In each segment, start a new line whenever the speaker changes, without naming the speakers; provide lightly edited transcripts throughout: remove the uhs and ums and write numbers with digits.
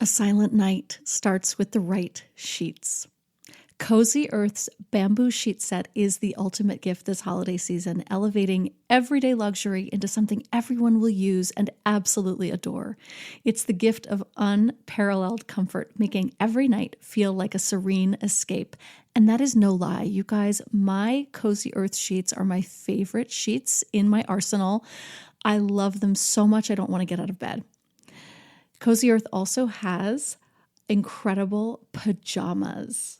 A silent night starts with the right sheets. Cozy Earth's bamboo sheet set is the ultimate gift this holiday season, elevating everyday luxury into something everyone will use and absolutely adore. It's the gift of unparalleled comfort, making every night feel like a serene escape. And that is no lie, you guys. My Cozy Earth sheets are my favorite sheets in my arsenal. I love them so much I don't want to get out of bed. Cozy Earth also has incredible pajamas,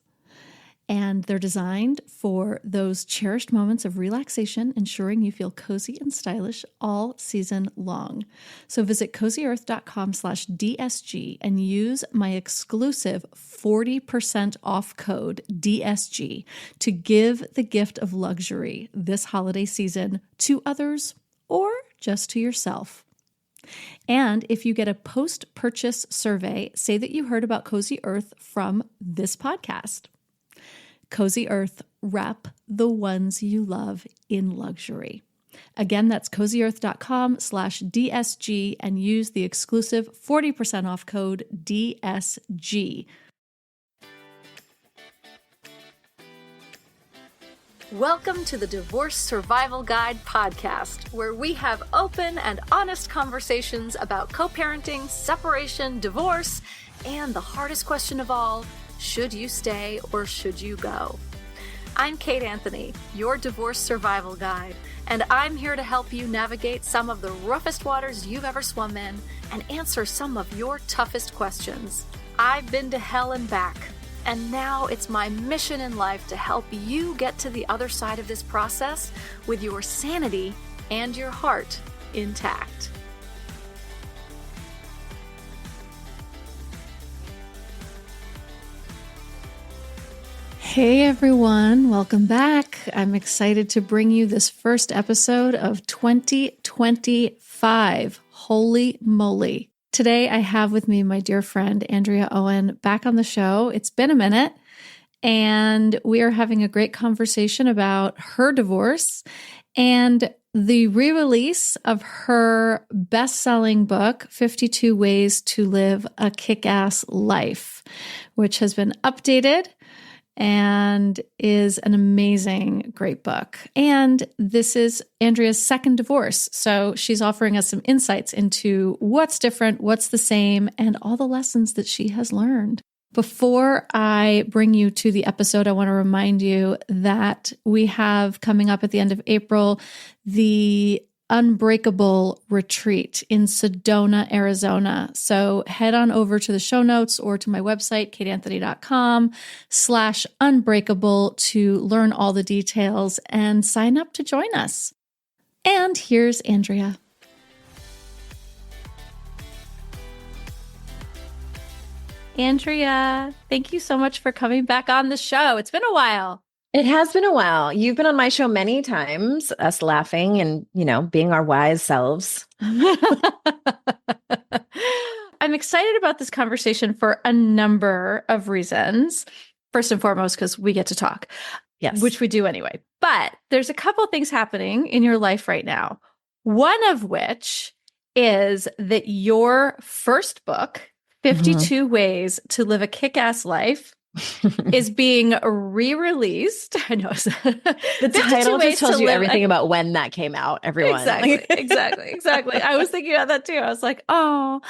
and they're designed for those cherished moments of relaxation, ensuring you feel cozy and stylish all season long. So visit cozyearth.com/DSG and use my exclusive 40% off code DSG to give the gift of luxury this holiday season to others or just to yourself. And if you get a post-purchase survey, say that you heard about Cozy Earth from this podcast. Cozy Earth, wrap the ones you love in luxury. Again, that's cozyearth.com/DSG and use the exclusive 40% off code DSG.
Welcome to the Divorce Survival Guide podcast, where we have open and honest conversations about co-parenting, separation, divorce, and the hardest question of all, should you stay or should you go? I'm Kate Anthony, your divorce survival guide, and I'm here to help you navigate some of the roughest waters you've ever swum in and answer some of your toughest questions. I've been to hell and back. And now it's my mission in life to help you get to the other side of this process with your sanity and your heart intact.
Hey everyone, welcome back. I'm excited to bring you this first episode of 2025. Holy moly. Today I have with me my dear friend, Andrea Owen, back on the show. It's been a minute, and we are having a great conversation about her divorce and the re-release of her best-selling book, 52 Ways to Live a Kick-Ass Life, which has been updated and is an amazing, great book. And this is Andrea's second divorce. So she's offering us some insights into what's different, what's the same, and all the lessons that she has learned. Before I bring you to the episode, I want to remind you that we have coming up at the end of April, the Unbreakable Retreat in Sedona, Arizona. So head on over to the show notes or to my website, kateanthony.com/unbreakable to learn all the details and sign up to join us. And here's Andrea. Andrea, thank you so much for coming back on the show. It's been a while.
It has been a while. You've been on my show many times, us laughing and, being our wise selves.
I'm excited about this conversation for a number of reasons. First and foremost, because we get to talk,
yes,
which we do anyway. But there's a couple of things happening in your life right now. One of which is that your first book, 52 Ways to Live a Kick-Ass Life, is being re-released. I know.
The title just tells you everything about when that came out, everyone.
Exactly. I was thinking about that too. I was like, so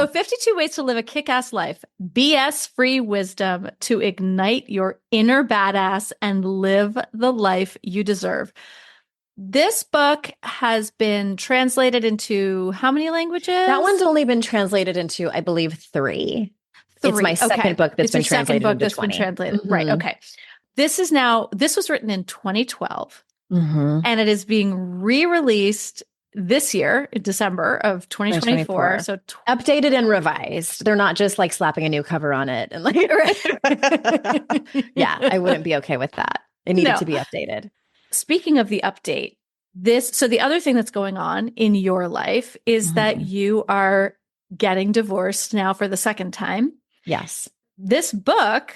52 Ways to Live a Kick-Ass Life, BS-free wisdom to ignite your inner badass and live the life you deserve. This book has been translated into how many languages?
That one's only been translated into, I believe, 3. It's my second book that's been translated into 20.
Right. Okay. This was written in 2012 and it is being re-released this year in December of 2024. So
updated and revised. They're not just like slapping a new cover on it. And yeah, I wouldn't be okay with that. It needed to be updated.
Speaking of the update, so the other thing that's going on in your life is that you are getting divorced now for the second time.
Yes.
This book,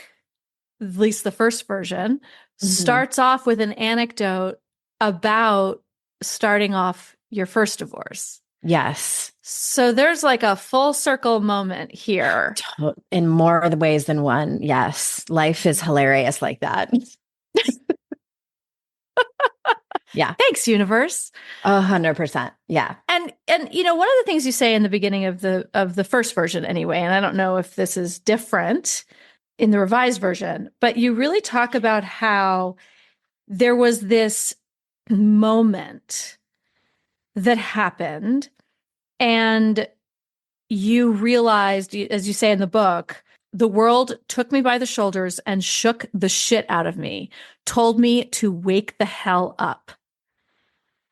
at least the first version, starts off with an anecdote about starting off your first divorce.
Yes.
So there's like a full circle moment here.
In more of the ways than one. Yes. Life is hilarious like that. Yeah.
Thanks, universe.
100%. Yeah.
And you know, one of the things you say in the beginning of the first version anyway, and I don't know if this is different in the revised version, but you really talk about how there was this moment that happened and you realized, as you say in the book, the world took me by the shoulders and shook the shit out of me, told me to wake the hell up.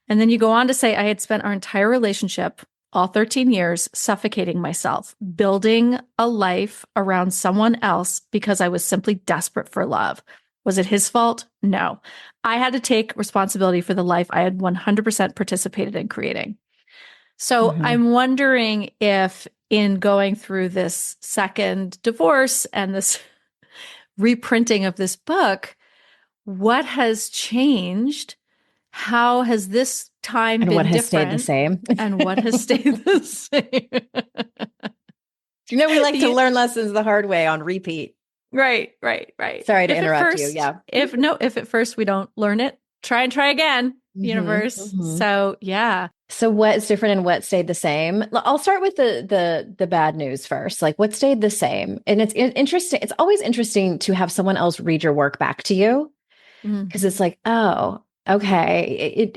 And then you go on to say, I had spent our entire relationship, all 13 years, suffocating myself, building a life around someone else because I was simply desperate for love. Was it his fault? No. I had to take responsibility for the life I had 100% participated in creating. So I'm wondering if in going through this second divorce and this reprinting of this book, what has changed? How has this time
And
been
what has
different?
stayed the same?
And what has stayed the same?
You know, we like to learn lessons the hard way on repeat.
Right.
Sorry to interrupt you. Yeah.
If at first we don't learn it, try again, universe. So yeah.
So what's different and what stayed the same? I'll start with the bad news first. Like what stayed the same? And it's interesting. It's always interesting to have someone else read your work back to you because it's like, oh, okay.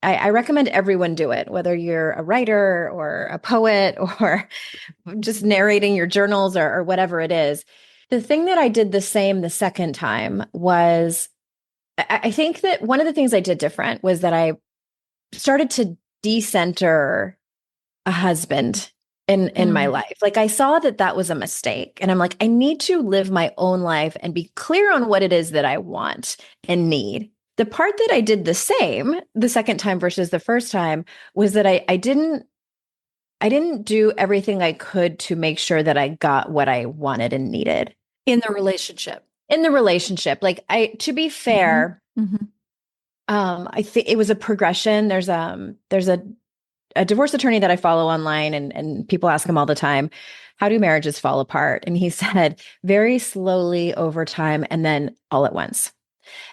I recommend everyone do it, whether you're a writer or a poet or just narrating your journals or whatever it is. The thing that I did the same the second time was, I think that one of the things I did different was that I started to decenter a husband in my life. Like I saw that was a mistake. And I'm like, I need to live my own life and be clear on what it is that I want and need. The part that I did the same the second time versus the first time was that I didn't do everything I could to make sure that I got what I wanted and needed
in the relationship.
Like to be fair, I think it was a progression. There's a divorce attorney that I follow online and people ask him all the time, how do marriages fall apart? And he said very slowly over time and then all at once.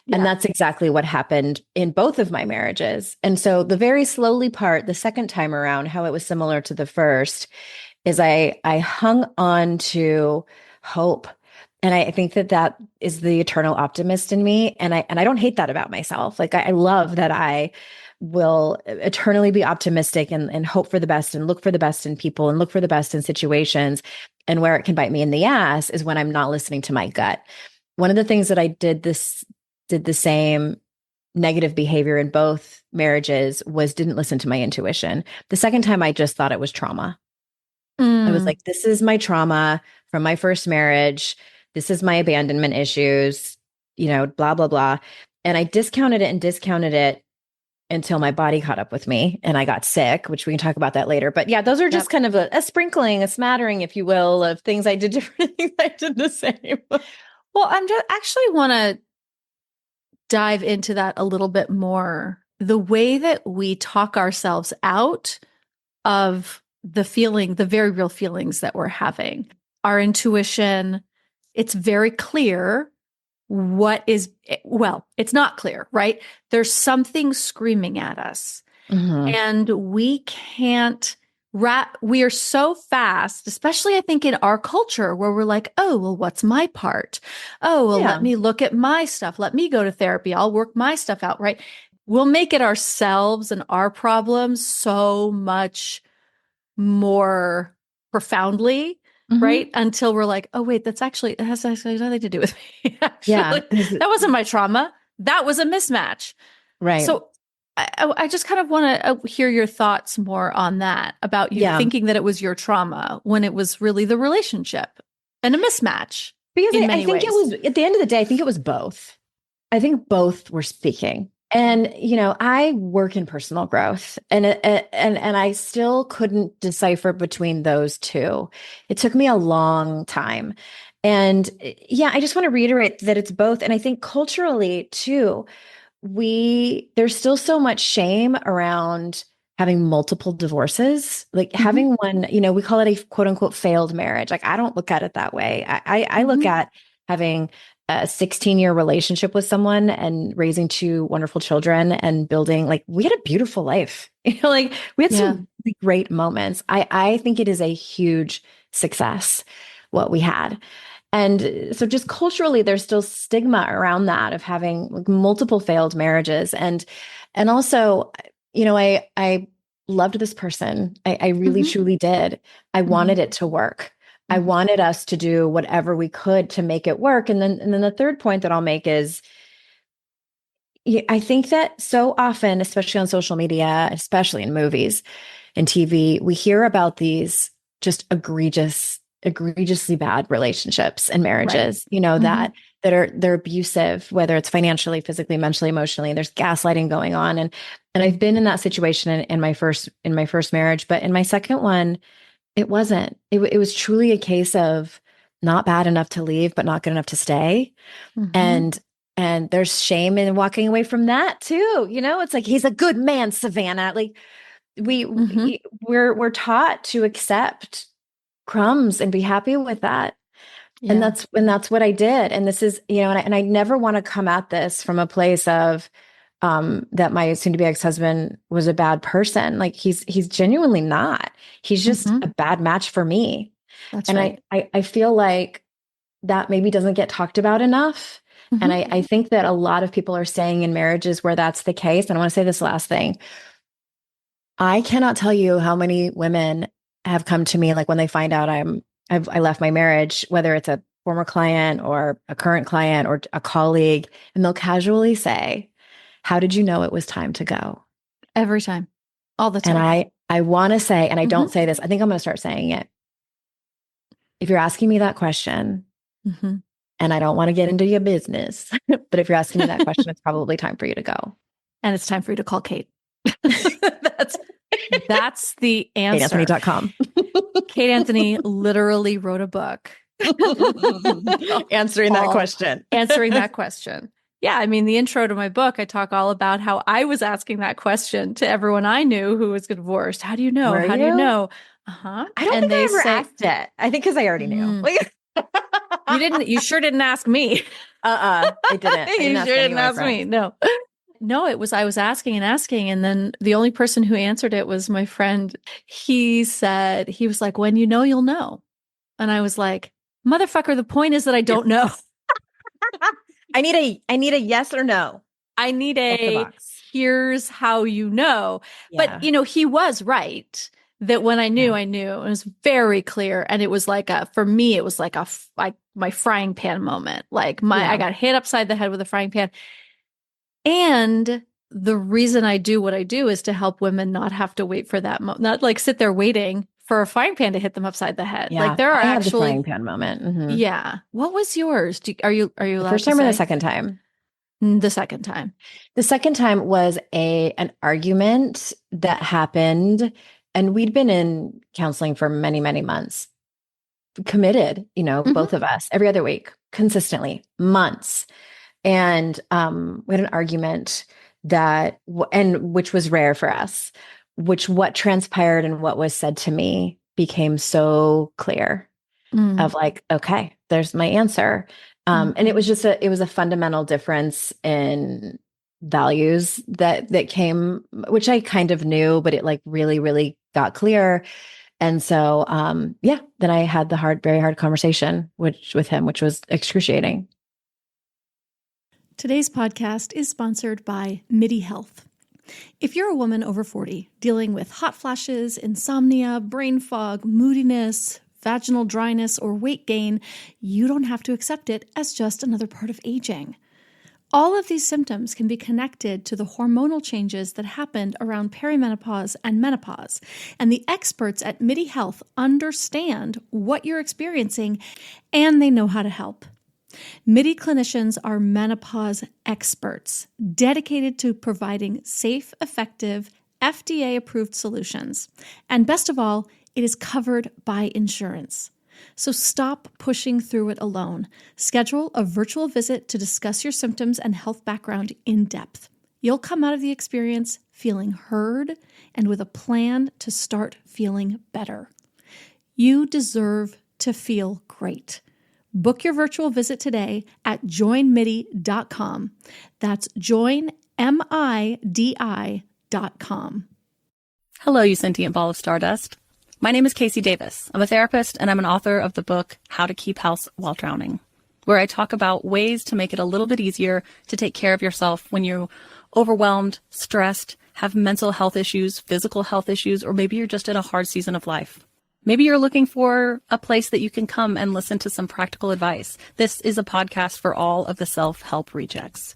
Yeah. And that's exactly what happened in both of my marriages. And so the very slowly part, the second time around, how it was similar to the first is I hung on to hope. And I think that is the eternal optimist in me. And I don't hate that about myself. Like I love that I will eternally be optimistic and hope for the best and look for the best in people and look for the best in situations. And where it can bite me in the ass is when I'm not listening to my gut. One of the things that I did the same negative behavior in both marriages was didn't listen to my intuition. The second time I just thought it was trauma. I was like, this is my trauma from my first marriage. This is my abandonment issues, blah, blah, blah. And I discounted it until my body caught up with me and I got sick, which we can talk about that later. But yeah, those are just kind of a sprinkling, a smattering, if you will, of things I did different, things I did the same.
Well, I'm just actually want to dive into that a little bit more. The way that we talk ourselves out of the very real feelings that we're having, our intuition, it's very clear it's not clear, right? There's something screaming at us and we can't we are so fast, especially I think in our culture where we're like, oh, well, what's my part? Oh, well, let me look at my stuff. Let me go to therapy. I'll work my stuff out, right? We'll make it ourselves and our problems so much more profoundly, right? Until we're like, oh, wait, it has actually nothing to do with me. That wasn't my trauma. That was a mismatch.
Right.
So I just kind of want to hear your thoughts more on that, about you thinking that it was your trauma when it was really the relationship and a mismatch.
Because I think it was, at the end of the day, I think it was both. I think both were speaking. And, I work in personal growth and I still couldn't decipher between those two. It took me a long time. And I just want to reiterate that it's both. And I think culturally too, there's still so much shame around having multiple divorces, like having one, we call it a quote unquote failed marriage. Like, I don't look at it that way. I look at having a 16-year relationship with someone and raising two wonderful children and building, like, we had a beautiful life, like we had some really great moments. I think it is a huge success what we had. And so just culturally, there's still stigma around that of having like multiple failed marriages. And also, I loved this person. I really, truly did. I wanted it to work. I wanted us to do whatever we could to make it work. And then the third point that I'll make is, I think that so often, especially on social media, especially in movies and TV, we hear about these just egregiously bad relationships and marriages, they're abusive, whether it's financially, physically, mentally, emotionally. There's gaslighting going on. And I've been in that situation in my first marriage, but in my second one, it wasn't. It was truly a case of not bad enough to leave, but not good enough to stay. And there's shame in walking away from that too. It's like, he's a good man, Savannah. Like we're taught to accept crumbs and be happy with that. And that's what I did. And this is, and I never want to come at this from a place of that my soon-to-be ex-husband was a bad person. Like he's genuinely not. He's just a bad match for me.
That's right.
I feel like that maybe doesn't get talked about enough. And I think that a lot of people are staying in marriages where that's the case. And I want to say this last thing. I cannot tell you how many women have come to me, like when they find out I left my marriage, whether it's a former client or a current client or a colleague, and they'll casually say, "How did you know it was time to go?"
Every time, all the time.
And I want to say, and I don't say this, I think I'm going to start saying it. If you're asking me that question, and I don't want to get into your business, but if you're asking me that question, it's probably time for you to go.
And it's time for you to call Kate. That's the answer.
KateAnthony.com.
Kate Anthony literally wrote a book
answering that question.
Answering that question. Yeah. I mean, the intro to my book, I talk all about how I was asking that question to everyone I knew who was divorced. How do you know?
How
do you know?
I don't think I ever asked it. I think because I already knew.
You sure didn't ask me.
I didn't.
You sure didn't ask me. No, I was asking, and then the only person who answered it was my friend. He was like, "When you know, you'll know." And I was like, "Motherfucker, the point is that I don't know."
I need a yes or no.
I need here's how you know. Yeah. But he was right that when I knew, I knew. It was very clear. And it was like for me, it was like my frying pan moment. Like I got hit upside the head with a frying pan. And the reason I do what I do is to help women not have to wait for that moment, not like sit there waiting for a frying pan to hit them upside the head.
Yeah,
like there are
actually the frying pan moment.
Yeah. What was yours? Are you
the first time or the second time?
The second time. The
second time was an argument that happened, and we'd been in counseling for many, many months. Committed, both of us every other week, consistently, months. And we had an argument which was rare for us, what transpired and what was said to me became so clear of like, okay, there's my answer. And it was a fundamental difference in values that came, which I kind of knew, but it like really, really got clear. And so, then I had the very hard conversation with him, which was excruciating.
Today's podcast is sponsored by MIDI Health. If you're a woman over 40 dealing with hot flashes, insomnia, brain fog, moodiness, vaginal dryness, or weight gain, you don't have to accept it as just another part of aging. All of these symptoms can be connected to the hormonal changes that happened around perimenopause and menopause, and the experts at MIDI Health understand what you're experiencing, and they know how to help. MIDI clinicians are menopause experts dedicated to providing safe, effective, FDA-approved solutions. And best of all, it is covered by insurance. So stop pushing through it alone. Schedule a virtual visit to discuss your symptoms and health background in depth. You'll come out of the experience feeling heard and with a plan to start feeling better. You deserve to feel great. Book your virtual visit today at joinmidi.com. That's joinmidi.com.
Hello, you sentient ball of stardust. My name is Casey Davis. I'm a therapist, and I'm an author of the book, How to Keep House While Drowning, where I talk about ways to make it a little bit easier to take care of yourself when you're overwhelmed, stressed, have mental health issues, physical health issues, or maybe you're just in a hard season of life. Maybe you're looking for a place that you can come and listen to some practical advice. This is a podcast for all of the self-help rejects.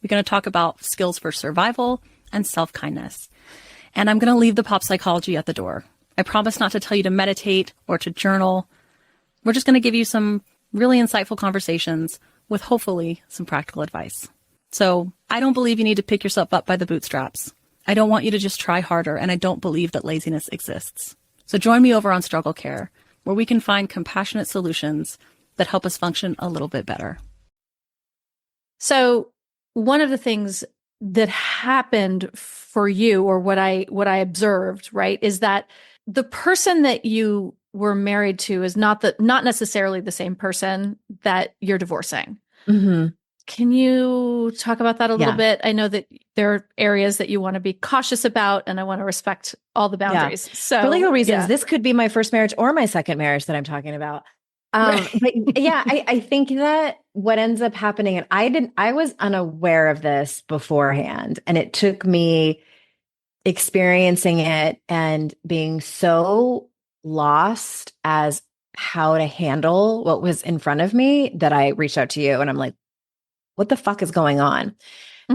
We're going to talk about skills for survival and self-kindness. And I'm going to leave the pop psychology at the door. I promise not to tell you to meditate or to journal. We're just going to give you some really insightful conversations with hopefully some practical advice. So I don't believe you need to pick yourself up by the bootstraps. I don't want you to just try harder, and I don't believe that laziness exists. So join me over on Struggle Care, where we can find compassionate solutions that help us function a little bit better.
So one of the things that happened for you, or what I observed, right, is that the person that you were married to is not necessarily the same person that you're divorcing.
Mm-hmm.
Can you talk about that a little bit? I know that there are areas that you want to be cautious about, and I want to respect all the boundaries. So
for legal reasons, this could be my first marriage or my second marriage that I'm talking about. But yeah, I think that what ends up happening, and I was unaware of this beforehand, and it took me experiencing it and being so lost as how to handle what was in front of me that I reached out to you, and I'm like, what the fuck is going on?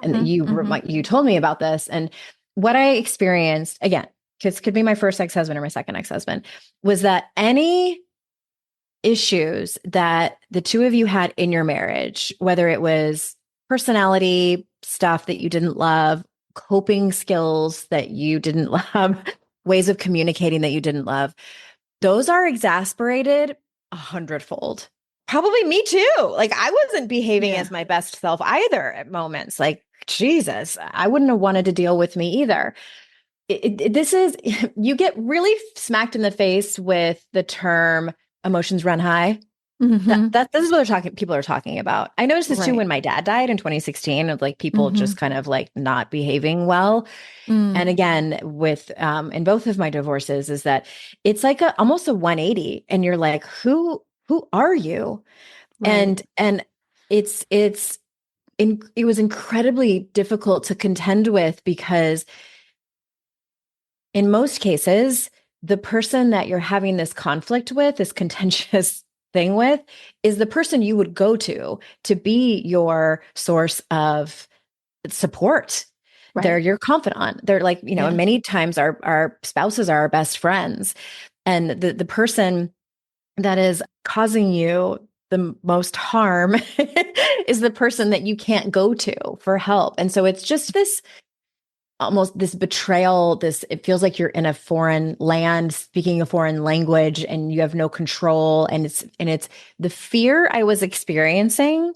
And you told me about this, and what I experienced, again, this could be my first ex-husband or my second ex-husband, was that any issues that the two of you had in your marriage, whether it was personality stuff that you didn't love, coping skills that you didn't love, ways of communicating that you didn't love, those are exasperated 100-fold. Probably me too. Like, I wasn't behaving as my best self either at moments. Like, Jesus, I wouldn't have wanted to deal with me either. This is, you get really smacked in the face with the term emotions run high. Mm-hmm. This is what people are talking about. I noticed this too when my dad died in 2016, of like people just kind of like not behaving well. And again, with in both of my divorces, is that it's like almost a 180, and you're like, who are you? Right. And it was incredibly difficult to contend with, because in most cases, the person that you're having this conflict with, this contentious thing with, is the person you would go to be your source of support. Right. They're your confidant. They're like, and many times our spouses are our best friends. And the person that is causing you the most harm is the person that you can't go to for help. And so it's just this almost this betrayal, it feels like you're in a foreign land, speaking a foreign language, and you have no control. And it's the fear I was experiencing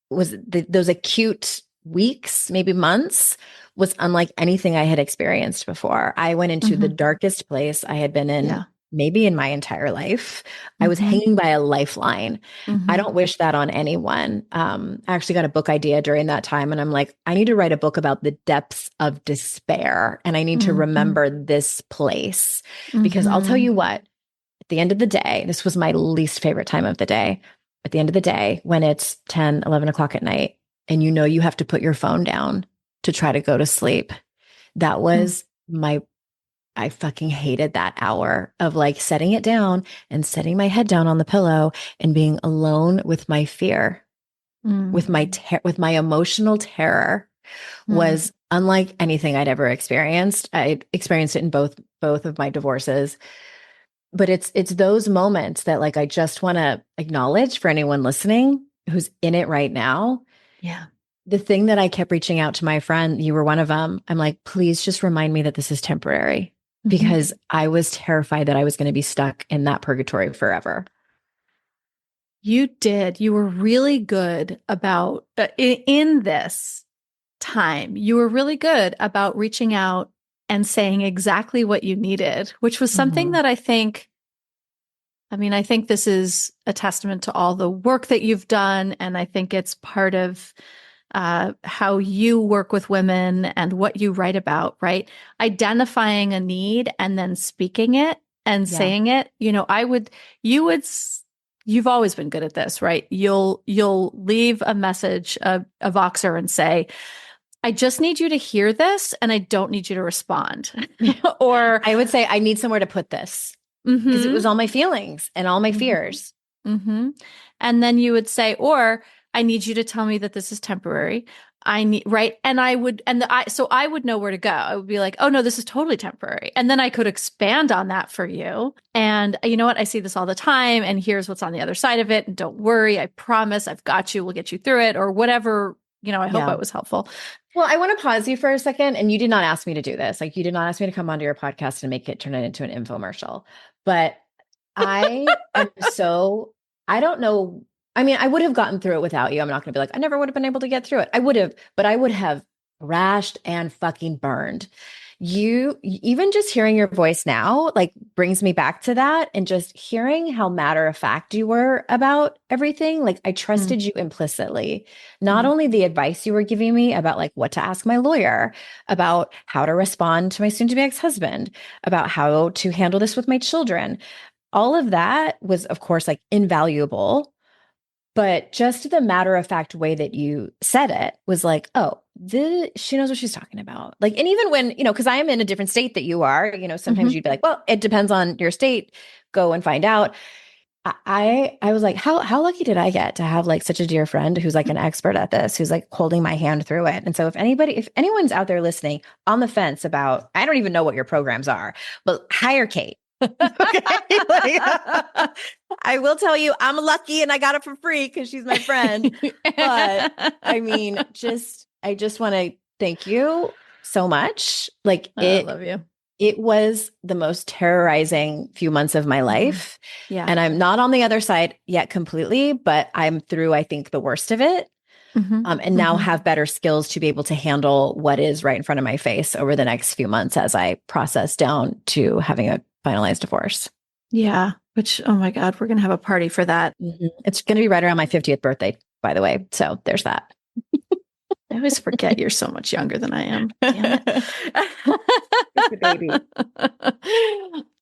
was those acute weeks, maybe months, was unlike anything I had experienced before. I went into the darkest place I had been in maybe in my entire life. I was hanging by a lifeline. I don't wish that on anyone. I actually got a book idea during that time, and I'm like, I need to write a book about the depths of despair, and I need to remember this place, because I'll tell you what, at the end of the day, this was my least favorite time of the day. At the end of the day, when it's 10, 11 o'clock at night, and you have to put your phone down to try to go to sleep, that was I fucking hated that hour of like setting it down and setting my head down on the pillow and being alone with my fear, with my emotional terror, was unlike anything I'd ever experienced. I experienced it in both of my divorces. But it's those moments that like I just want to acknowledge for anyone listening who's in it right now.
Yeah.
The thing that I kept reaching out to my friend, you were one of them. I'm like, please just remind me that this is temporary, because I was terrified that I was going to be stuck in that purgatory forever.
You did. You were really good about, in this time, you were really good about reaching out and saying exactly what you needed, which was something that I think this is a testament to all the work that you've done. And I think it's part of how you work with women and what you write about, right? Identifying a need and then speaking it and saying it. You've always been good at this, right? You'll leave a message, a Voxer, and say, I just need you to hear this and I don't need you to respond. Or
I would say, I need somewhere to put this because it was all my feelings and all my fears.
And then you would say, or I need you to tell me that this is temporary. Right. And I would know where to go. I would be like, oh no, this is totally temporary. And then I could expand on that for you. And you know what? I see this all the time. And here's what's on the other side of it. And don't worry. I promise I've got you. We'll get you through it or whatever. I hope it was helpful.
Well, I want to pause you for a second. And you did not ask me to do this. Like, you did not ask me to come onto your podcast and turn it into an infomercial. But I don't know. I mean, I would have gotten through it without you. I'm not going to be like, I never would have been able to get through it. I would have, but I would have rashed and fucking burned. Even just hearing your voice now, like, brings me back to that, and just hearing how matter of fact you were about everything. Like, I trusted you implicitly, not only the advice you were giving me about like what to ask my lawyer, about how to respond to my soon to be ex-husband, about how to handle this with my children. All of that was, of course, like, invaluable. But just the matter of fact way that you said it was like, oh, she knows what she's talking about. Like, and even when, because I am in a different state that you are, sometimes you'd be like, well, it depends on your state. Go and find out. I was like, how lucky did I get to have like such a dear friend who's like an expert at this, who's like holding my hand through it. And so if anyone's out there listening on the fence about, I don't even know what your programs are, but hire Kate. Okay. I will tell you, I'm lucky and I got it for free because she's my friend. But I mean, I just want to thank you so much. Like,
I love you.
It was the most terrorizing few months of my life.
Yeah.
And I'm not on the other side yet completely, but I'm through, I think, the worst of it. And now have better skills to be able to handle what is right in front of my face over the next few months as I process down to having a finalized divorce.
Yeah. Which, oh my God, we're going to have a party for that.
It's going to be right around my 50th birthday, by the way. So there's that.
I always forget you're so much younger than I am. Damn
it. Baby.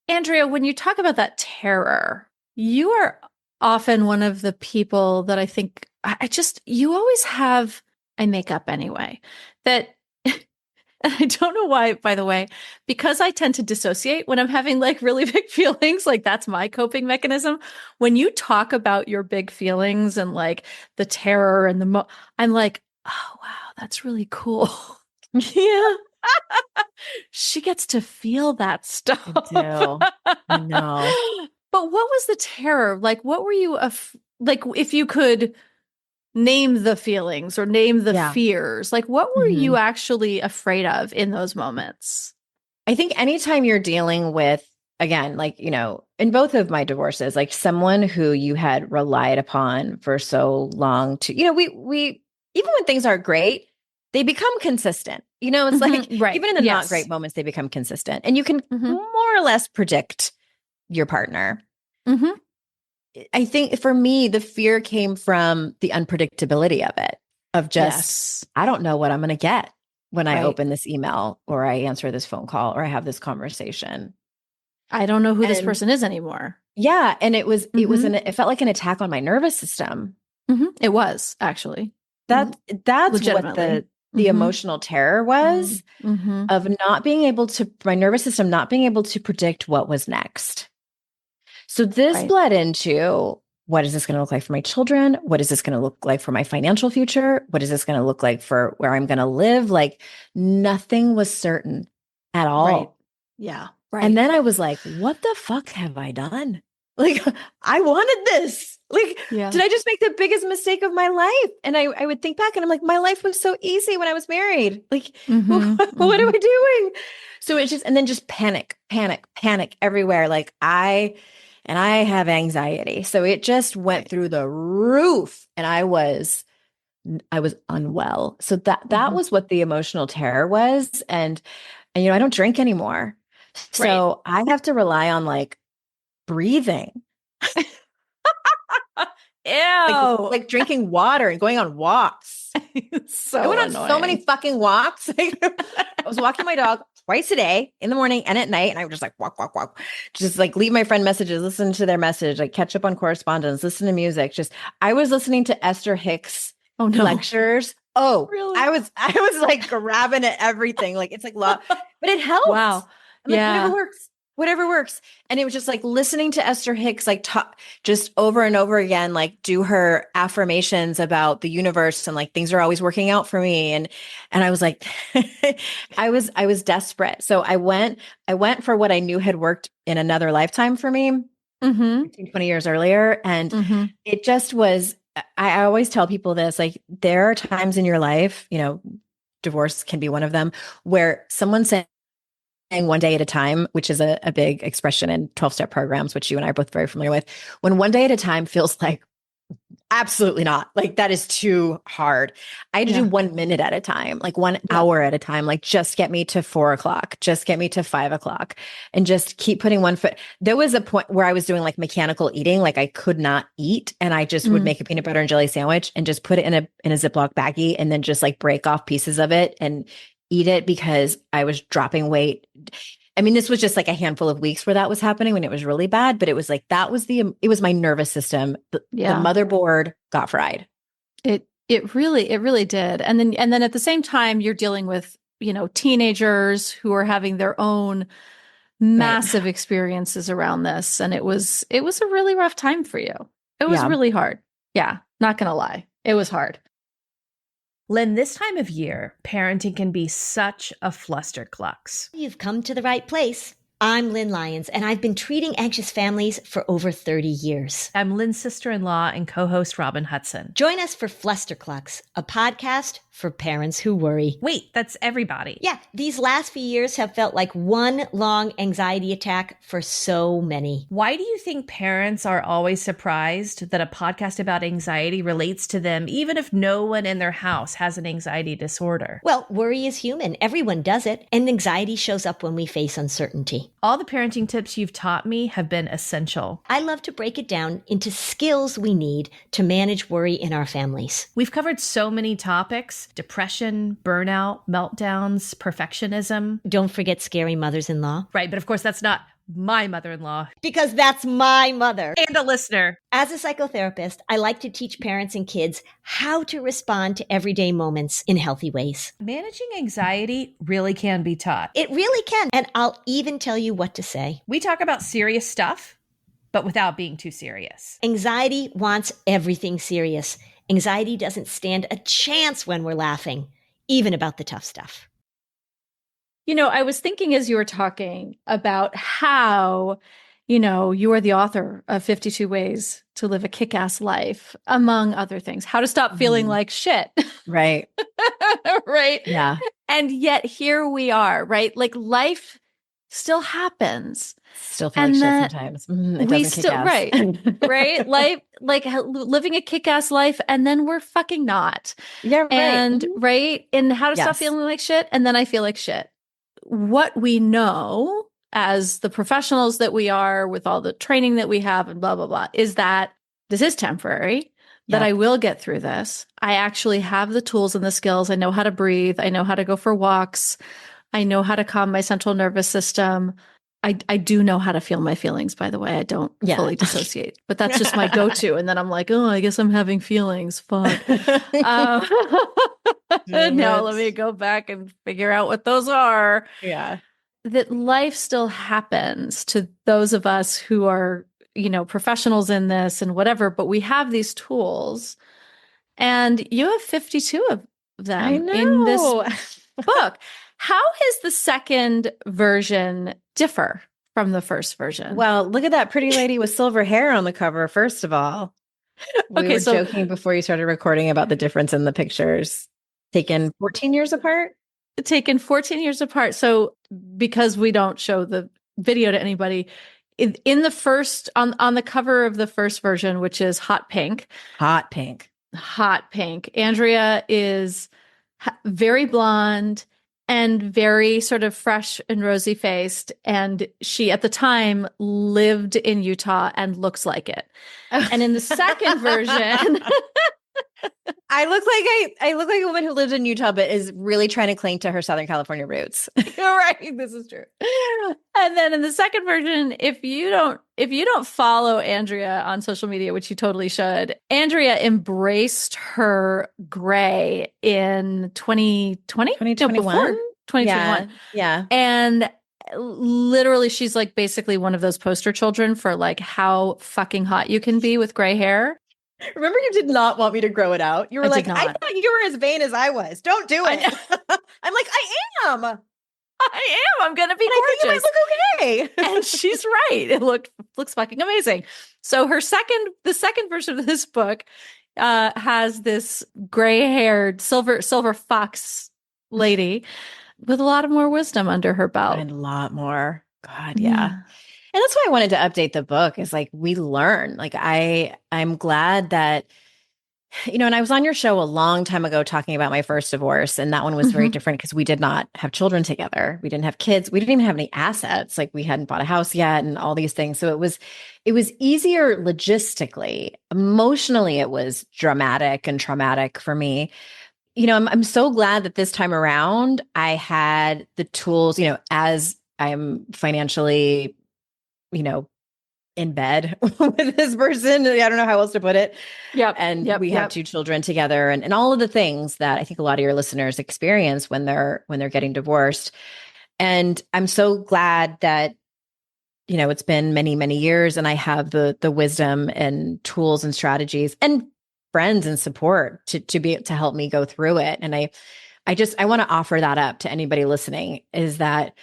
Andrea, when you talk about that terror, you are often one of the people that I think you always have, I make up anyway, that, and I don't know why, by the way, because I tend to dissociate when I'm having like really big feelings, like that's my coping mechanism. When you talk about your big feelings and like the terror and I'm like, oh, wow, that's really cool.
Yeah.
She gets to feel that stuff.
I know.
But what was the terror? Like, what were you, like, if you could name the feelings or name the fears, like, what were you actually afraid of in those moments?
I think anytime you're dealing with, again, like, in both of my divorces, like someone who you had relied upon for so long to, we even when things aren't great, they become consistent. It's like, even in the not great moments, they become consistent. And you can more or less predict your partner. I think for me, the fear came from the unpredictability of it, of just, I don't know what I'm going to get when I open this email or I answer this phone call or I have this conversation.
I don't know who this person is anymore.
Yeah. And it felt like an attack on my nervous system.
It was actually.
That's what the emotional terror was of not being able to, my nervous system not being able to predict what was next. So this bled into, what is this going to look like for my children? What is this going to look like for my financial future? What is this going to look like for where I'm going to live? Like, nothing was certain at all.
Right. Yeah. Right.
And then I was like, what the fuck have I done? Like, I wanted this. Like, did I just make the biggest mistake of my life? And I would think back and I'm like, my life was so easy when I was married. Like, what am I doing? So it's just, and then just panic everywhere. Like, I have anxiety. So it just went through the roof and I was unwell. So that was what the emotional terror was. And And, I don't drink anymore. So I have to rely on like breathing.
Ew.
Like drinking water and going on walks.
So
I went on
annoying.
so many fucking walks. I was walking my dog twice a day, in the morning and at night. And I would just like walk. Just like leave my friend messages, listen to their message, like catch up on correspondence, listen to music. I was listening to Esther Hicks lectures. Oh, really? I was like grabbing at everything. Like it's like love, but it helps.
Wow.
I'm like, whatever works. And it was just like listening to Esther Hicks, like talk just over and over again, like do her affirmations about the universe and like things are always working out for me. And I was like, I was desperate. So I went for what I knew had worked in another lifetime for me 15, 20 years earlier. And it just was, I always tell people this, like there are times in your life, divorce can be one of them, where someone's saying one day at a time, which is a big expression in 12-step programs, which you and I are both very familiar with. When one day at a time feels like absolutely not, like that is too hard. I had to do 1 minute at a time, like 1 hour at a time, like just get me to 4 o'clock, just get me to 5 o'clock and just keep putting one foot. There was a point where I was doing like mechanical eating, like I could not eat. And I just would make a peanut butter and jelly sandwich and just put it in a Ziploc baggie and then just like break off pieces of it and eat it because I was dropping weight. I mean, this was just like a handful of weeks where that was happening when it was really bad, but it was like, it was my nervous system. The motherboard got fried.
It really did. And then at the same time, you're dealing with, teenagers who are having their own massive experiences around this. And it was a really rough time for you. It was really hard. Yeah. Not going to lie. It was hard.
Lynn, this time of year, parenting can be such a flusterclux.
You've come to the right place. I'm Lynn Lyons, and I've been treating anxious families for over 30 years.
I'm Lynn's sister-in-law and co-host Robin Hudson.
Join us for Flusterclux, a podcast for parents who worry.
Wait, that's everybody.
Yeah, these last few years have felt like one long anxiety attack for so many.
Why do you think parents are always surprised that a podcast about anxiety relates to them, even if no one in their house has an anxiety disorder?
Well, worry is human. Everyone does it. And anxiety shows up when we face uncertainty.
All the parenting tips you've taught me have been essential.
I love to break it down into skills we need to manage worry in our families.
We've covered so many topics: depression, burnout, meltdowns, perfectionism.
Don't forget scary mothers-in-law.
Right, but of course that's not my mother-in-law.
Because that's my mother.
And a listener.
As a psychotherapist, I like to teach parents and kids how to respond to everyday moments in healthy ways.
Managing anxiety really can be taught.
It really can. And I'll even tell you what to say.
We talk about serious stuff, but without being too serious.
Anxiety wants everything serious. Anxiety doesn't stand a chance when we're laughing, even about the tough stuff.
I was thinking as you were talking about how, you are the author of 52 Ways to Live a Kick-Ass Life, among other things, how to stop feeling like shit.
Right.
Right.
Yeah.
And yet here we are, right? Like life still happens.
Still feel like shit sometimes. It
we
doesn't
still,
kick ass.
right. Life, like living a kick-ass life, and then we're fucking not.
Yeah. Right.
And right. And how to stop feeling like shit. And then I feel like shit. What we know as the professionals that we are, with all the training that we have and blah, blah, blah, is that this is temporary, that I will get through this. I actually have the tools and the skills. I know how to breathe. I know how to go for walks. I know how to calm my central nervous system. I do know how to feel my feelings, by the way. I don't fully dissociate, but that's just my go-to. And then I'm like, oh, I guess I'm having feelings. Fuck. Now let me go back and figure out what those are.
Yeah.
That life still happens to those of us who are, professionals in this and whatever, but we have these tools, and you have 52 of them in this book. How does the second version differ from the first version?
Well, look at that pretty lady with silver hair on the cover, first of all. We were joking before you started recording about the difference in the pictures. Taken 14 years apart?
Taken 14 years apart. So because we don't show the video to anybody, in the first, on the cover of the first version, which is hot pink.
Hot pink.
Andrea is very blonde and very sort of fresh and rosy faced. And she at the time lived in Utah and looks like it. And in the second version,
I look like a woman who lives in Utah, but is really trying to cling to her Southern California roots.
you're right. This is true. And then in the second version, if you don't follow Andrea on social media, which you totally should, Andrea embraced her gray in 2020?
2021?
No, before 2021.
Yeah.
And literally, she's like basically one of those poster children for like how fucking hot you can be with gray hair.
Remember, you did not want me to grow it out. You were like, I thought you were as vain as I was. Don't do it. I'm like, I am.
I'm going to be gorgeous.
I think it might look okay.
And she's right. It looks fucking amazing. So the second version of this book has this gray-haired silver fox lady with a lot more wisdom under her belt.
And a lot more. God, yeah. And that's why I wanted to update the book, is like, we learn. Like, I'm glad that, and I was on your show a long time ago talking about my first divorce, and that one was very different because we did not have children together. We didn't have kids. We didn't even have any assets. Like, we hadn't bought a house yet and all these things. So it was easier logistically. Emotionally, it was dramatic and traumatic for me. I'm so glad that this time around I had the tools, as I'm financially, in bed with this person. I don't know how else to put it. We have 2 children together, and all of the things that I think a lot of your listeners experience when they're getting divorced. And I'm so glad that, it's been many, many years, and I have the wisdom and tools and strategies and friends and support to help me go through it. And I want to offer that up to anybody listening, is that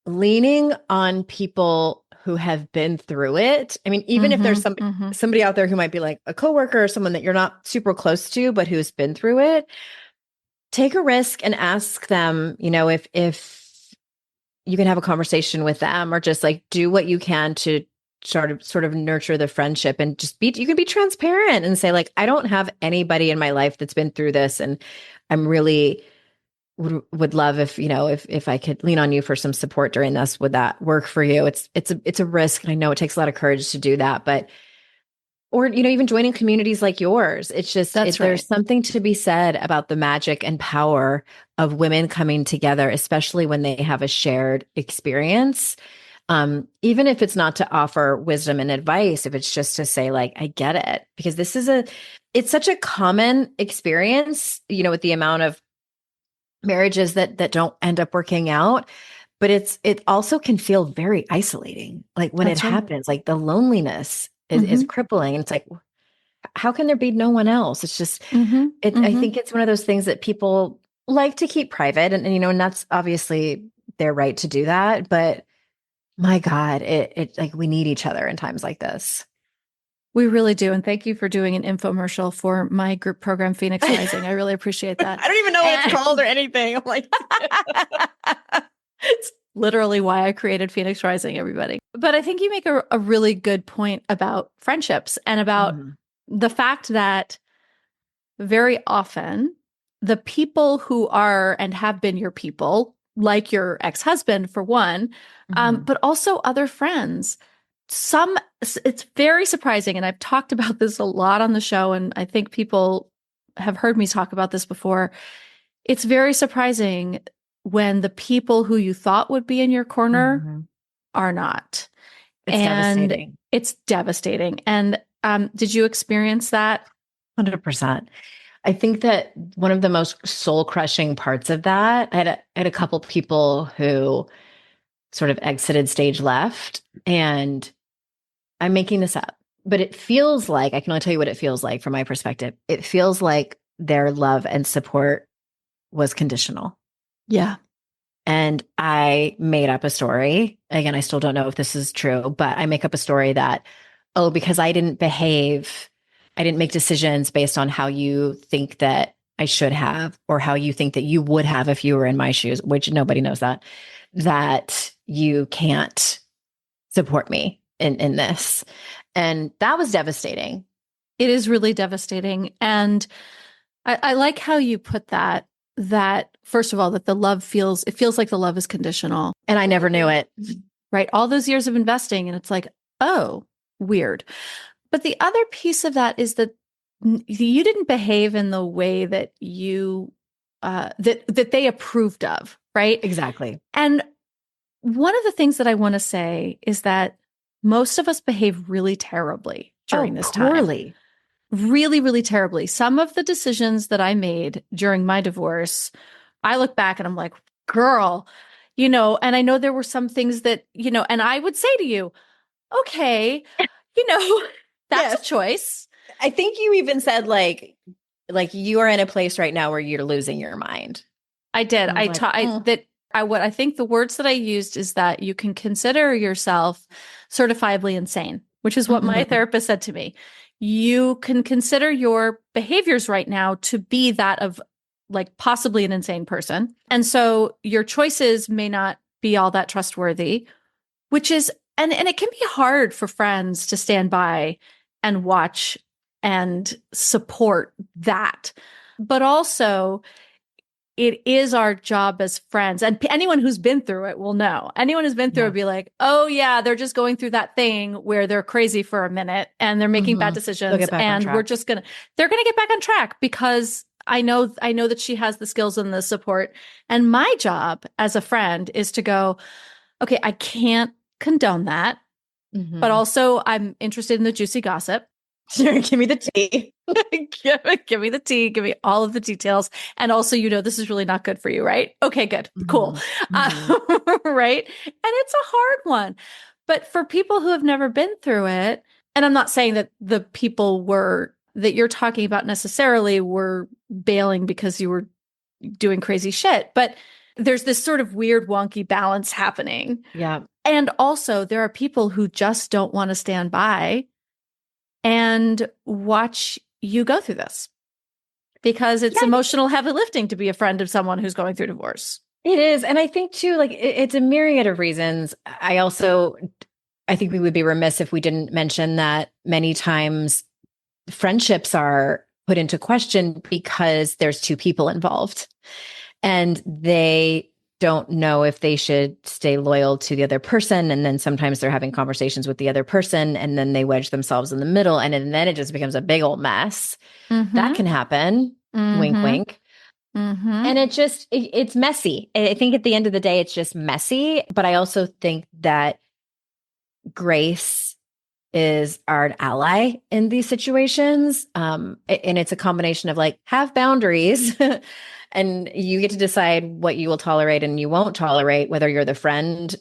leaning on people who have been through it. I mean, even if there's somebody out there who might be like a coworker or someone that you're not super close to, but who's been through it, take a risk and ask them, if you can have a conversation with them, or just like do what you can to sort of nurture the friendship, and just you can be transparent and say, like, I don't have anybody in my life that's been through this, and I'm really would love if I could lean on you for some support during this. Would that work for you? It's a risk. And I know it takes a lot of courage to do that, or even joining communities like yours. It's just, there's something to be said about the magic and power of women coming together, especially when they have a shared experience. Even if it's not to offer wisdom and advice, if it's just to say, like, I get it, because it's such a common experience, with the amount of marriages that don't end up working out, but it also can feel very isolating. Like when it happens, like the loneliness is crippling. And it's like, how can there be no one else? It's just, I think it's one of those things that people like to keep private, and and that's obviously their right to do that. But my God, it like, we need each other in times like this.
We really do. And thank you for doing an infomercial for my group program, Phoenix Rising. I really appreciate that.
I don't even know what it's called or anything. I'm like,
it's literally why I created Phoenix Rising, everybody. But I think you make a really good point about friendships, and about the fact that very often the people who are and have been your people, like your ex-husband for one, but also other friends, it's very surprising. And I've talked about this a lot on the show, and I think people have heard me talk about this before. It's very surprising when the people who you thought would be in your corner are not.
Devastating.
It's devastating. And did you experience that?
100%. I think that one of the most soul-crushing parts of that, I had a couple people who sort of exited stage left, and I'm making this up, but it feels like, I can only tell you what it feels like from my perspective. It feels like their love and support was conditional.
Yeah.
And I made up a story. Again, I still don't know if this is true, but I make up a story that, because I didn't behave, I didn't make decisions based on how you think that I should have, or how you think that you would have if you were in my shoes, which nobody knows that you can't support me in this. And that was devastating.
It is really devastating. And I like how you put that first of all, that it feels like the love is conditional.
And I never knew it.
Right. All those years of investing. And it's like, oh, weird. But the other piece of that is that you didn't behave in the way that that they approved of. Right.
Exactly.
And one of the things that I want to say is that most of us behave really terribly during this time.
Poorly.
Really, really terribly. Some of the decisions that I made during my divorce, I look back and I'm like, girl, and I know there were some things that, and I would say to you, okay, that's a choice.
I think you even said like you are in a place right now where you're losing your mind.
I did. What I think the words that I used is that you can consider yourself certifiably insane, which is what my therapist said to me. You can consider your behaviors right now to be that of like possibly an insane person. And so your choices may not be all that trustworthy, which is, and it can be hard for friends to stand by and watch and support that. But also, it is our job as friends. And anyone who's been through it will know. Anyone who's been through it will be like, oh, yeah, they're just going through that thing where they're crazy for a minute and they're making bad decisions. And they're going to get back on track because I know that she has the skills and the support. And my job as a friend is to go, okay, I can't condone that. But also I'm interested in the juicy gossip.
Sure, give me the tea.
Give me the tea. Give me all of the details. And also, this is really not good for you, right? Okay, good. Cool. Right? And it's a hard one. But for people who have never been through it, and I'm not saying that the people that you're talking about necessarily were bailing because you were doing crazy shit, but there's this sort of weird, wonky balance happening.
Yeah.
And also, there are people who just don't want to stand by and watch you go through this because it's emotional heavy lifting to be a friend of someone who's going through divorce.
It is. And I think too, like it's a myriad of reasons. I think we would be remiss if we didn't mention that many times friendships are put into question because there's two people involved and they don't know if they should stay loyal to the other person. And then sometimes they're having conversations with the other person and then they wedge themselves in the middle. And then it just becomes a big old mess. That can happen. Wink, wink. And it's messy. I think at the end of the day, it's just messy. But I also think that grace is our ally in these situations. And it's a combination of like, have boundaries. And you get to decide what you will tolerate and you won't tolerate, whether you're the friend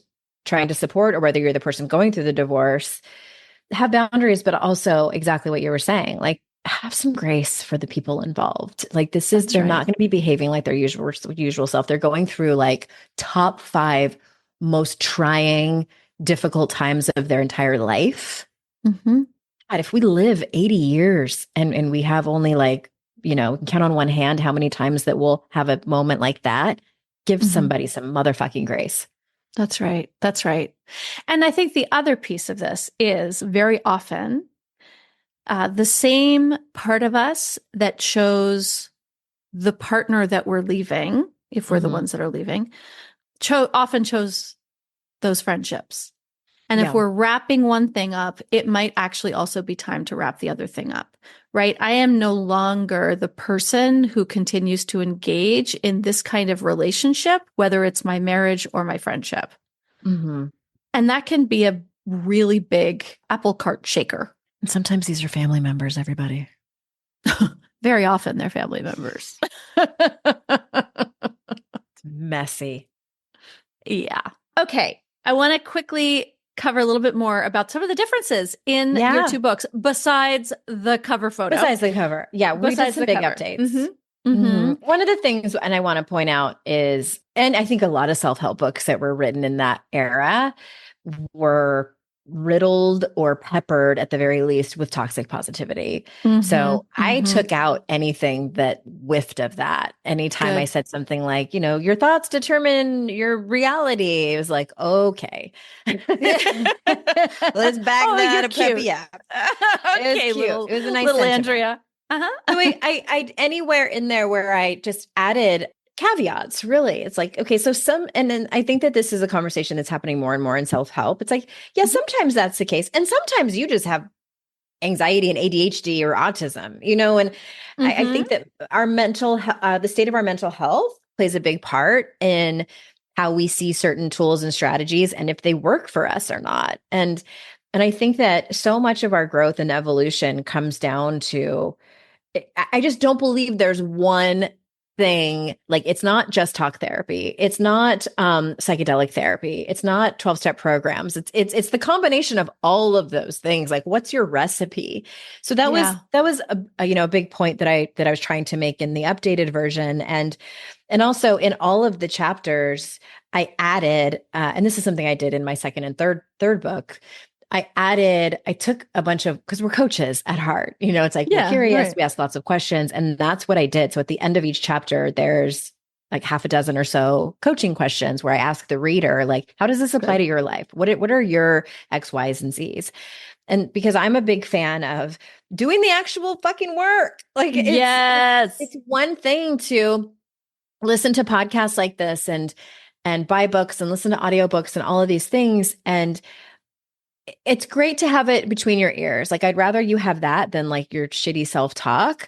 trying to support or whether you're the person going through the divorce. Have boundaries, but also exactly what you were saying, like have some grace for the people involved. Like they're not going to be behaving like their usual self. They're going through like top 5 most trying, difficult times of their entire life. God, if we live 80 years and we have only like, count on one hand how many times that we'll have a moment like that, give somebody some motherfucking grace.
That's right. That's right. And I think the other piece of this is very often the same part of us that chose the partner that we're leaving, if we're the ones that are leaving, often chose those friendships. And if we're wrapping one thing up, it might actually also be time to wrap the other thing up, right? I am no longer the person who continues to engage in this kind of relationship, whether it's my marriage or my friendship. And that can be a really big apple cart shaker.
And sometimes these are family members, everybody.
Very often they're family members.
It's messy.
Yeah. Okay. I want to quickly cover a little bit more about some of the differences in your 2 books besides the cover photo.
Besides the cover. Yeah. We did some big updates. One of the things, and I want to point out is, and I think a lot of self-help books that were written in that era were riddled or peppered at the very least with toxic positivity. So I took out anything that whiffed of that. Anytime I said something like, your thoughts determine your reality, it was like, okay, let's back that up. Yeah.
Okay,
it was cute. It was a nice
little
sentiment.
Andrea.
So I anywhere in there where I just added caveats, really. It's like, okay, so and then I think that this is a conversation that's happening more and more in self-help. It's like, yeah, sometimes that's the case. And sometimes you just have anxiety and ADHD or autism, and I think that our the state of our mental health plays a big part in how we see certain tools and strategies and if they work for us or not. And I think that so much of our growth and evolution comes down to, I just don't believe there's one thing. Like, it's not just talk therapy. It's not psychedelic therapy. It's not 12-step programs. It's the combination of all of those things. Like, what's your recipe? So that was a big point that I was trying to make in the updated version. And also in all of the chapters, I added, and this is something I did in my second and third book. I took a bunch of, because we're coaches at heart, it's like, we're curious, right. We ask lots of questions, and that's what I did. So at the end of each chapter, there's like half a dozen or so coaching questions where I ask the reader, like, how does this apply to your life? What are your X, Y's, and Z's? And because I'm a big fan of doing the actual fucking work. Like, it's one thing to listen to podcasts like this and buy books and listen to audiobooks and all of these things. And it's great to have it between your ears. Like, I'd rather you have that than like your shitty self-talk.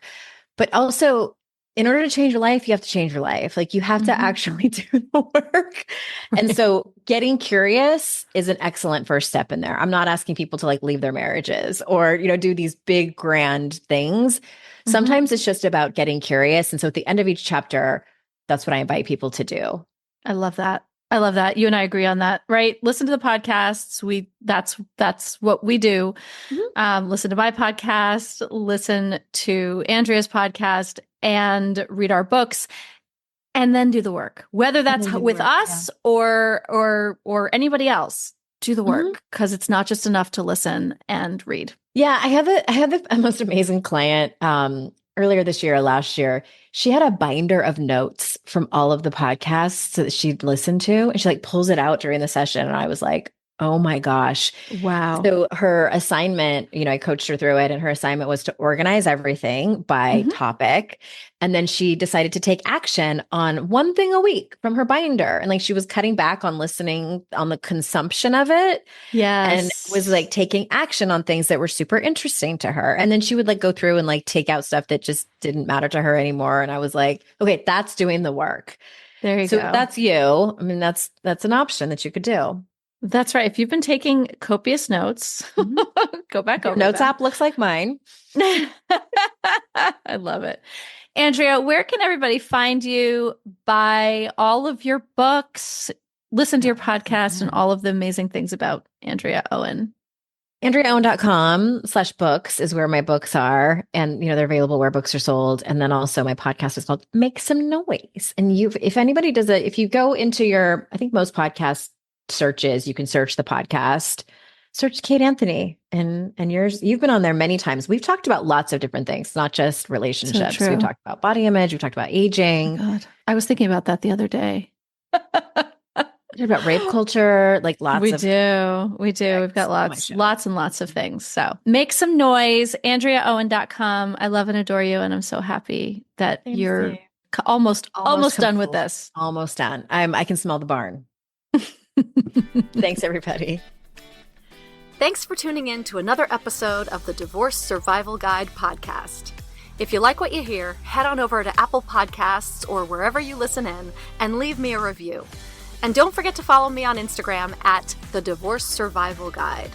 But also, in order to change your life, you have to change your life. Like, you have to actually do the work. And so getting curious is an excellent first step in there. I'm not asking people to like leave their marriages or, do these big grand things. Sometimes it's just about getting curious. And so at the end of each chapter, that's what I invite people to do.
I love that. You and I agree on that, right? Listen to the podcasts. That's what we do. Listen to my podcast, listen to Andrea's podcast, and read our books, and then do the work. Whether that's with us or anybody else, do the work, because it's not just enough to listen and read.
Yeah, I have a most amazing client. Earlier this year or last year, she had a binder of notes from all of the podcasts that she'd listened to, and she like pulls it out during the session. And I was like, oh my gosh.
Wow.
So her assignment, I coached her through it, and her assignment was to organize everything by topic. And then she decided to take action on one thing a week from her binder. And like, she was cutting back on listening on the consumption of it.
Yes.
And was like taking action on things that were super interesting to her. And then she would like go through and like take out stuff that just didn't matter to her anymore. And I was like, okay, that's doing the work.
There you
go.
So
that's you. I mean, that's an option that you could do.
That's right. If you've been taking copious notes, go back over
Notes
them.
app looks like mine.
I love it. Andrea, where can everybody find you, buy all of your books, listen to your podcast, and all of the amazing things about Andrea Owen?
AndreaOwen.com/books is where my books are. And, they're available where books are sold. And then also my podcast is called Make Some Noise. And if anybody does it, if you go into I think most podcast searches, you can search the podcast, search Kate Anthony and yours. You've been on there many times. We've talked about lots of different things, not just relationships.
So
we've talked about body image. We've talked about aging.
Oh God. I was thinking about that the other day.
We talked about rape culture, like lots
we
of.
We do. We've got lots and lots of things. So make some noise. AndreaOwen.com. I love and adore you. And I'm so happy that you're almost done with this.
Almost done. I can smell the barn. Thanks, everybody.
Thanks for tuning in to another episode of the Divorce Survival Guide podcast. If you like what you hear, head on over to Apple Podcasts or wherever you listen in and leave me a review. And don't forget to follow me on Instagram at the Divorce Survival Guide.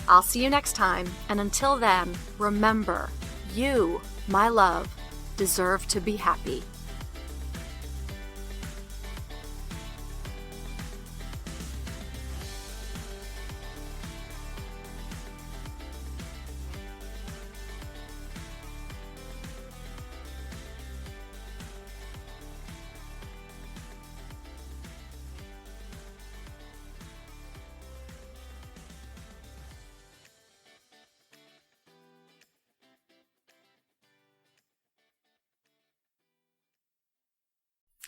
I'll see you next time, and until then, remember, you, my love, deserve to be happy.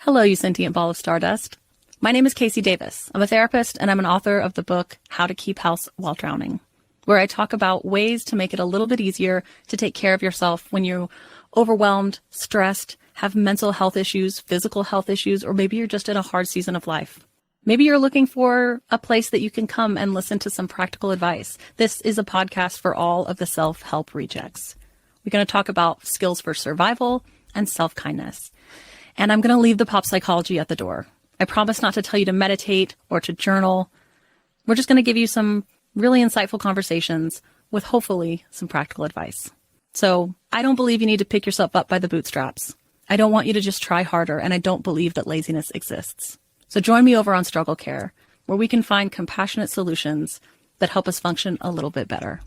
Hello, you sentient ball of stardust. My name is Casey Davis. I'm a therapist, and I'm an author of the book How to Keep House While Drowning, where I talk about ways to make it a little bit easier to take care of yourself when you're overwhelmed, stressed, have mental health issues, physical health issues, or maybe you're just in a hard season of life. Maybe you're looking for a place that you can come and listen to some practical advice. This is a podcast for all of the self-help rejects. We're going to talk about skills for survival and self-kindness. And I'm going to leave the pop psychology at the door. I promise not to tell you to meditate or to journal. We're just going to give you some really insightful conversations with hopefully some practical advice. So I don't believe you need to pick yourself up by the bootstraps. I don't want you to just try harder, and I don't believe that laziness exists. So join me over on Struggle Care, where we can find compassionate solutions that help us function a little bit better.